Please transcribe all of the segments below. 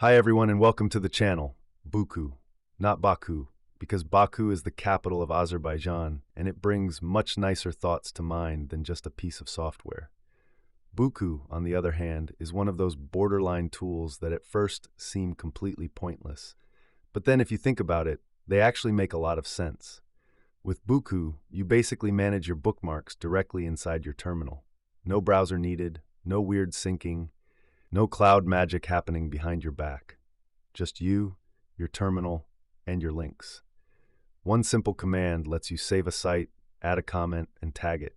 Hi everyone and welcome to the channel, Buku, not Baku, because Baku is the capital of Azerbaijan and it brings much nicer thoughts to mind than just a piece of software. Buku, on the other hand, is one of those borderline tools that at first seem completely pointless. But then if you think about it, they actually make a lot of sense. With Buku, you basically manage your bookmarks directly inside your terminal. No browser needed, no weird syncing, no cloud magic happening behind your back. Just you, your terminal, and your links. One simple command lets you save a site, add a comment, and tag it.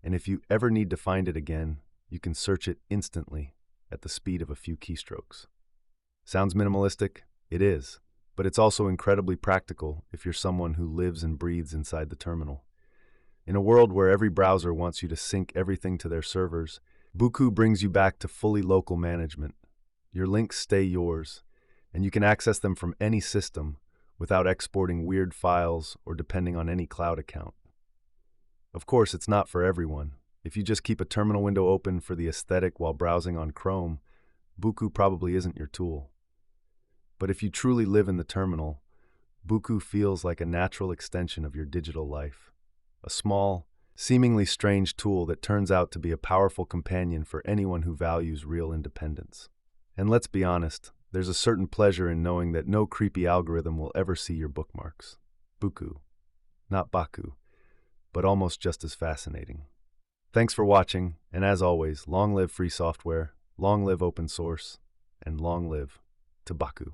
And if you ever need to find it again, you can search it instantly at the speed of a few keystrokes. Sounds minimalistic? It is, but it's also incredibly practical if you're someone who lives and breathes inside the terminal. In a world where every browser wants you to sync everything to their servers, Buku brings you back to fully local management. Your links stay yours, and you can access them from any system without exporting weird files or depending on any cloud account. Of course, it's not for everyone. If you just keep a terminal window open for the aesthetic while browsing on Chrome, Buku probably isn't your tool. But if you truly live in the terminal, Buku feels like a natural extension of your digital life. A small, seemingly strange tool that turns out to be a powerful companion for anyone who values real independence. And let's be honest, there's a certain pleasure in knowing that no creepy algorithm will ever see your bookmarks. Buku, not Baku, but almost just as fascinating. Thanks for watching, and as always, long live free software, long live open source, and long live to Baku.